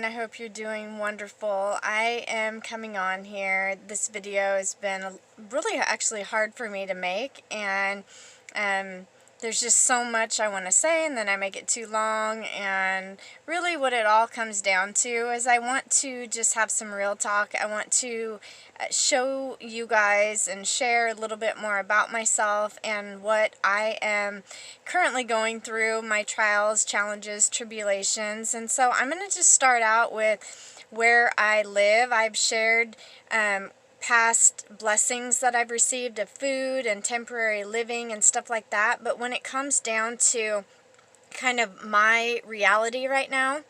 I hope you're doing wonderful. I am coming on here. This video has been really actually hard for me to make, and there's just so much I want to say, and then I make it too long, and really what it all comes down to is I want to just have some real talk. I want to show you guys and share a little bit more about myself and what I am currently going through, my trials, challenges, tribulations. And so I'm going to just start out with where I live. I've shared past blessings that I've received of food and temporary living and stuff like that, but when it comes down to kind of my reality right now,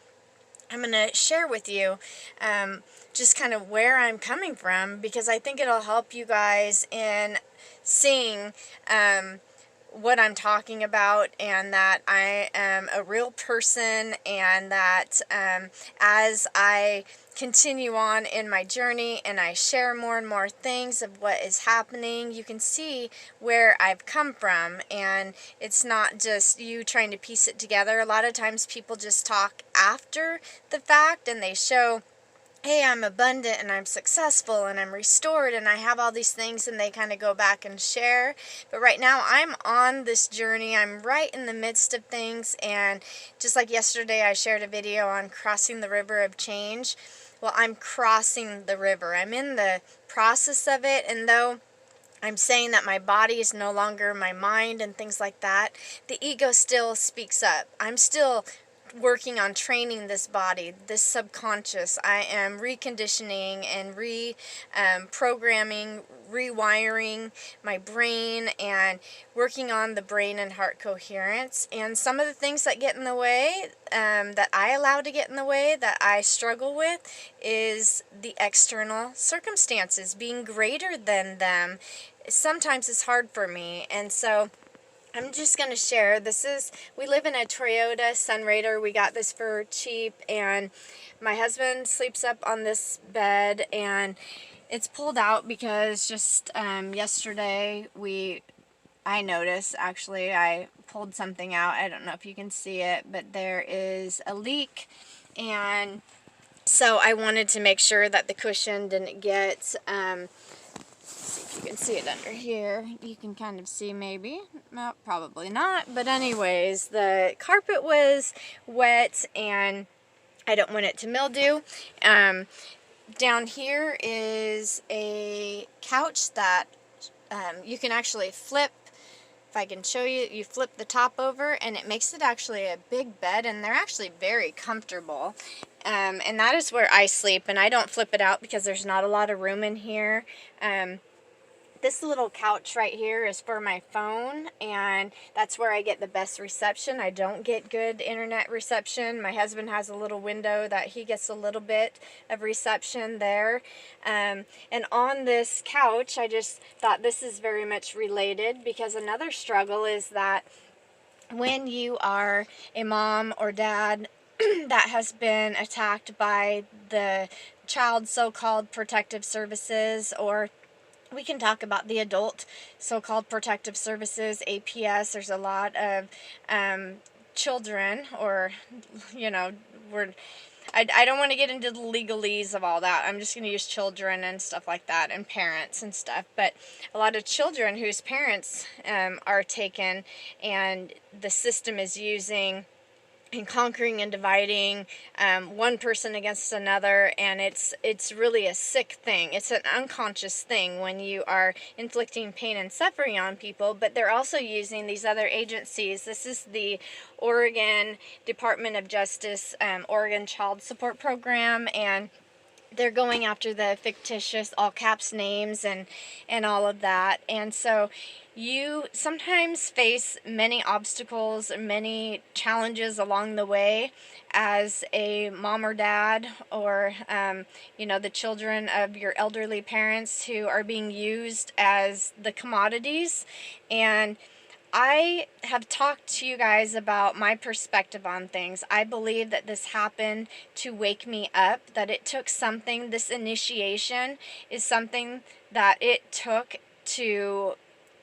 I'm going to share with you just kind of where I'm coming from, because I think it'll help you guys in seeing what I'm talking about, and that I am a real person, and that as I continue on in my journey and I share more and more things of what is happening, you can see where I've come from, and it's not just you trying to piece it together. A lot of times people just talk after the fact and they show, hey, I'm abundant and I'm successful and I'm restored and I have all these things, and they kind of go back and share. But right now I'm on this journey. I'm right in the midst of things, and just like yesterday I shared a video on crossing the river of change. Well, I'm crossing the river. I'm in the process of it, and though I'm saying that my body is no longer my mind and things like that, the ego still speaks up. I'm still working on training this body, this subconscious. I am reconditioning and reprogramming, rewiring my brain, and working on the brain and heart coherence. And some of the things that get in the way, that I allow to get in the way, that I struggle with, is the external circumstances being greater than them. Sometimes it's hard for me, and so I'm just going to share. We live in a Toyota Sunraider. We got this for cheap, and my husband sleeps up on this bed, and it's pulled out because just yesterday I noticed, actually, I pulled something out. I don't know if you can see it, but there is a leak, and so I wanted to make sure that the cushion didn't get see if you can see it under here. You can kind of see, maybe. No, probably not. But anyways, the carpet was wet and I don't want it to mildew. Down here is a couch that you can actually flip. If I can show you, you flip the top over and it makes it actually a big bed, and they're actually very comfortable. And that is where I sleep, and I don't flip it out because there's not a lot of room in here. This little couch right here is for my phone, and that's where I get the best reception. I don't get good internet reception. My husband has a little window that he gets a little bit of reception there. And on this couch, I just thought this is very much related, because another struggle is that when you are a mom or dad that has been attacked by the child so-called protective services, or we can talk about the adult so-called protective services, APS. There's a lot of children, or, you know, I don't want to get into the legalese of all that. I'm just going to use children and stuff like that, and parents and stuff. But a lot of children whose parents are taken, and the system is using and conquering and dividing one person against another, and it's really a sick thing. It's an unconscious thing when you are inflicting pain and suffering on people, but they're also using these other agencies. This is the Oregon Department of Justice, Oregon Child Support Program, and they're going after the fictitious all caps names and all of that. And so you sometimes face many obstacles, many challenges along the way as a mom or dad, or you know, the children of your elderly parents who are being used as the commodities. And I have talked to you guys about my perspective on things. I believe that this happened to wake me up, that it took something. This initiation is something that it took to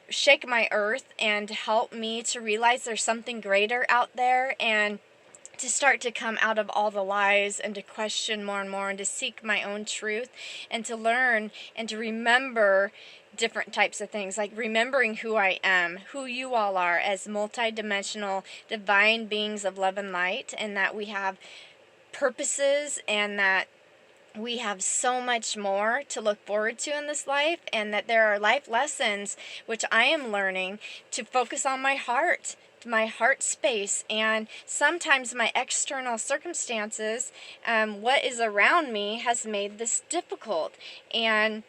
shake my earth and help me to realize there's something greater out there. And to start to come out of all the lies and to question more and more and to seek my own truth and to learn and to remember different types of things, like remembering who I am, who you all are as multidimensional divine beings of love and light, and that we have purposes and that we have so much more to look forward to in this life, and that there are life lessons which I am learning to focus on my heart space. And sometimes my external circumstances, what is around me, has made this difficult. And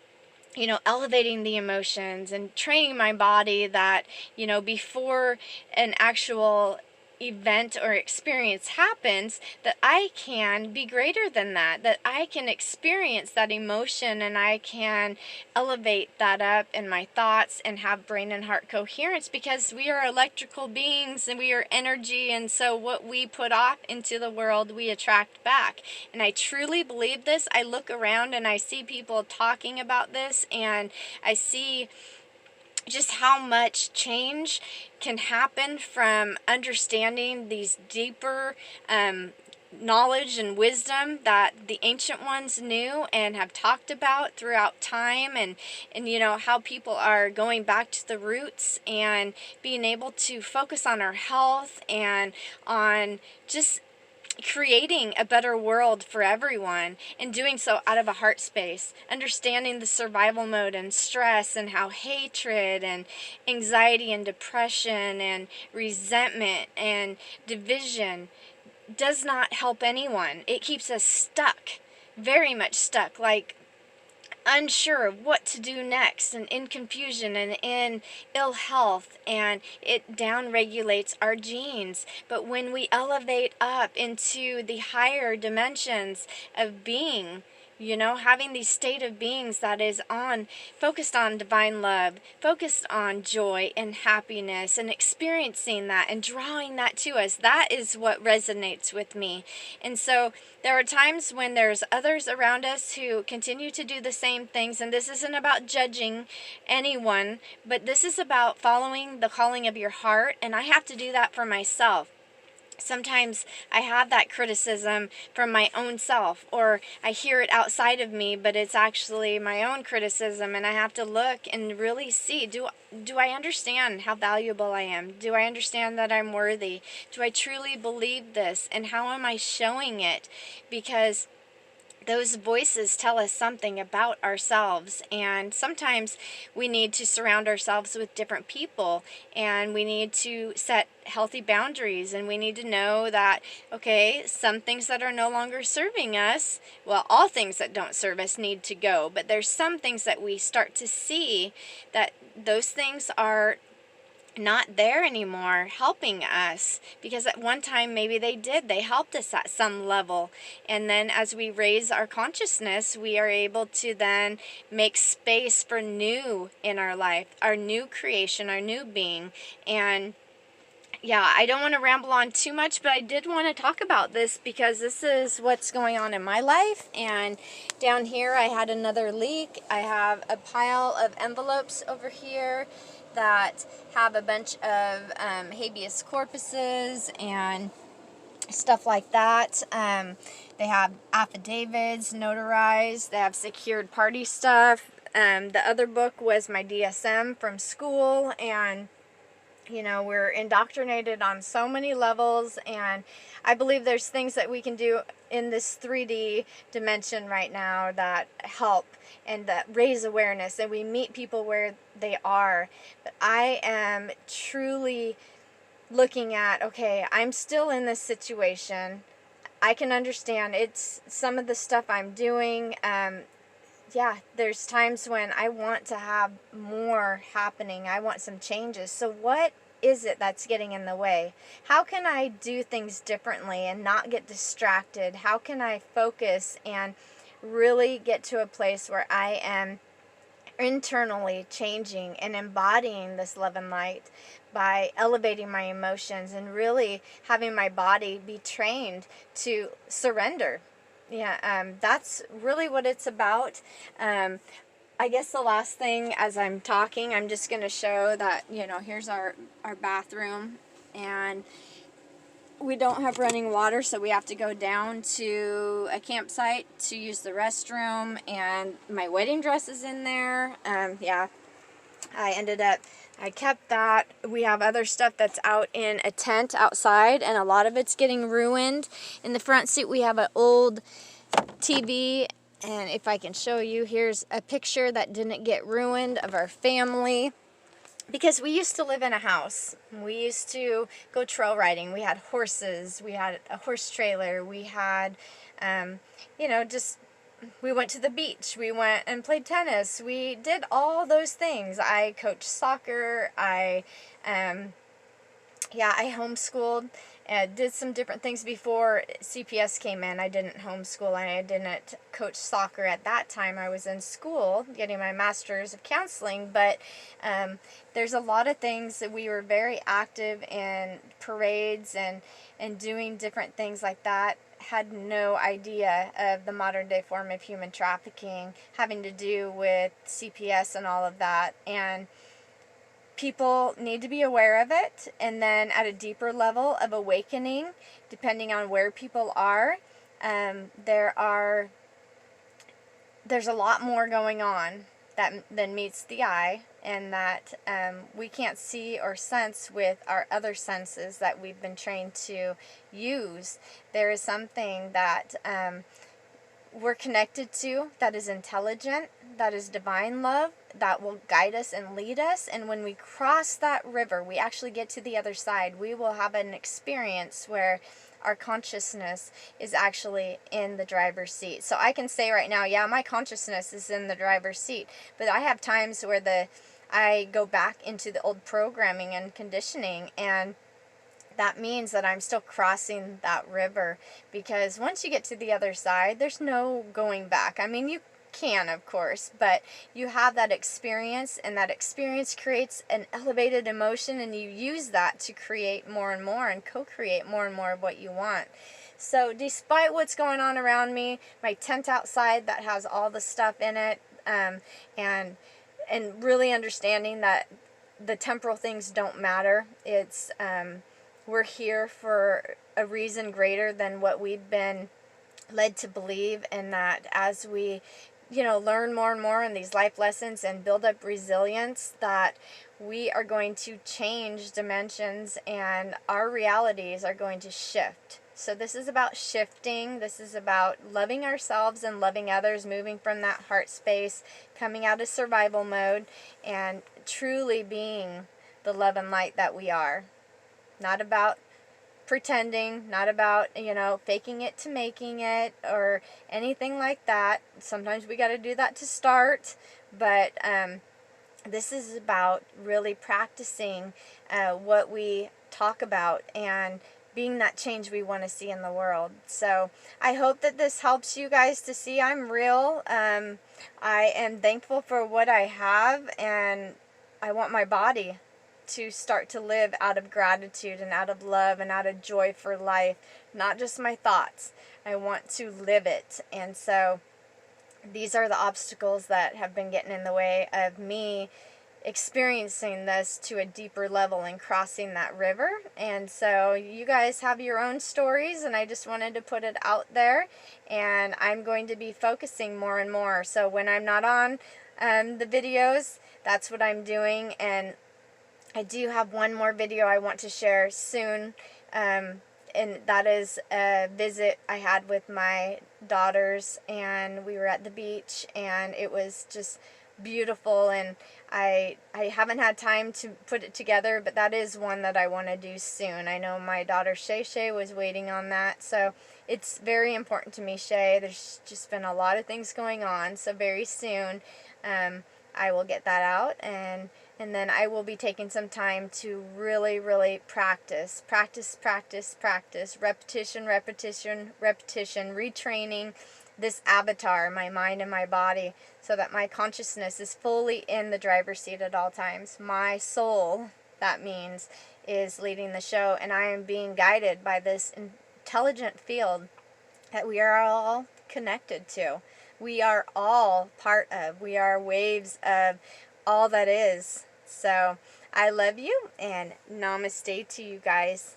elevating the emotions and training my body that, before an actual event or experience happens, that I can be greater than that, that I can experience that emotion and I can elevate that up in my thoughts and have brain and heart coherence, because we are electrical beings and we are energy, and so what we put off into the world we attract back. And I truly believe this. I look around and I see people talking about this, and I see just how much change can happen from understanding these deeper knowledge and wisdom that the ancient ones knew and have talked about throughout time, and how people are going back to the roots and being able to focus on our health and on just creating a better world for everyone, and doing so out of a heart space, understanding the survival mode and stress, and how hatred and anxiety and depression and resentment and division does not help anyone. It keeps us stuck, very much stuck, like unsure of what to do next, and in confusion and in ill health, and it down regulates our genes. But when we elevate up into the higher dimensions of being, having these state of beings that is focused on divine love, focused on joy and happiness, and experiencing that and drawing that to us, that is what resonates with me. And so there are times when there's others around us who continue to do the same things, and this isn't about judging anyone, but this is about following the calling of your heart, and I have to do that for myself. Sometimes I have that criticism from my own self, or I hear it outside of me, but it's actually my own criticism, and I have to look and really see, do I understand how valuable I am? Do I understand that I'm worthy? Do I truly believe this? And how am I showing it? Because those voices tell us something about ourselves, and sometimes we need to surround ourselves with different people, and we need to set healthy boundaries, and we need to know that, okay, some things that are no longer serving us, well, all things that don't serve us need to go, but there's some things that we start to see that those things are not there anymore helping us, because at one time maybe they helped us at some level, and then as we raise our consciousness, we are able to then make space for new in our life, our new creation, our new being. And yeah, I don't want to ramble on too much, but I did want to talk about this because this is what's going on in my life. And down here I had another leak. I have a pile of envelopes over here that have a bunch of habeas corpuses and stuff like that. They have affidavits notarized. They have secured party stuff. The other book was my DSM from school, and we're indoctrinated on so many levels, and I believe there's things that we can do in this 3D dimension right now that help and that raise awareness, and we meet people where they are. But I am truly looking at, okay, I'm still in this situation. I can understand it's some of the stuff I'm doing. Yeah, there's times when I want to have more happening. I want some changes. So what is it that's getting in the way? How can I do things differently and not get distracted? How can I focus and really get to a place where I am internally changing and embodying this love and light by elevating my emotions and really having my body be trained to surrender? Yeah, that's really what it's about. I guess the last thing, as I'm talking, I'm just going to show that, here's our bathroom, and we don't have running water, so we have to go down to a campsite to use the restroom, and my wedding dress is in there. Yeah, I kept that. We have other stuff that's out in a tent outside, and a lot of it's getting ruined. In the front seat, we have an old TV, and if I can show you, here's a picture that didn't get ruined of our family. Because we used to live in a house. We used to go trail riding. We had horses. We had a horse trailer. We had, we went to the beach. We went and played tennis. We did all those things. I coached soccer. I homeschooled and did some different things before CPS came in. I didn't homeschool and I didn't coach soccer at that time. I was in school getting my master's of counseling, but there's a lot of things that we were very active in parades and doing different things like that. Had no idea of the modern day form of human trafficking having to do with CPS and all of that. And people need to be aware of it, and then at a deeper level of awakening, depending on where people are, there's a lot more going on than meets the eye, and that we can't see or sense with our other senses that we've been trained to use. There is something that we're connected to that is intelligent, that is divine love, that will guide us and lead us. And when we cross that river, we actually get to the other side. We will have an experience where our consciousness is actually in the driver's seat. So I can say right now, yeah, my consciousness is in the driver's seat, but I have times where I go back into the old programming and conditioning, and that means that I'm still crossing that river, because once you get to the other side, there's no going back. I mean, you can, of course, but you have that experience, and that experience creates an elevated emotion, and you use that to create more and more and co-create more and more of what you want. So despite what's going on around me, my tent outside that has all the stuff in it, and really understanding that the temporal things don't matter. It's we're here for a reason greater than what we've been led to believe, and that as we learn more and more in these life lessons and build up resilience, that we are going to change dimensions and our realities are going to shift. So this is about shifting. This is about loving ourselves and loving others, moving from that heart space, coming out of survival mode, and truly being the love and light that we are. Not about pretending, not about, faking it to making it or anything like that. Sometimes we got to do that to start, but this is about really practicing what we talk about and being that change we want to see in the world. So I hope that this helps you guys to see I'm real. I am thankful for what I have, and I want my body to start to live out of gratitude and out of love and out of joy for life, not just my thoughts. I want to live it. And so these are the obstacles that have been getting in the way of me experiencing this to a deeper level and crossing that river. And so you guys have your own stories, and I just wanted to put it out there, and I'm going to be focusing more and more. So when I'm not on the videos, that's what I'm doing. And I do have one more video I want to share soon, and that is a visit I had with my daughters, and we were at the beach, and it was just beautiful, and I haven't had time to put it together, but that is one that I want to do soon. I know my daughter Shay was waiting on that, so it's very important to me, Shay. There's just been a lot of things going on, so very soon I will get that out, and then I will be taking some time to really, really practice, repetition, retraining this avatar, my mind and my body, so that my consciousness is fully in the driver's seat at all times. My soul, that means, is leading the show, and I am being guided by this intelligent field that we are all connected to. We are all part of. We are waves of all that is. So I love you, and namaste to you guys.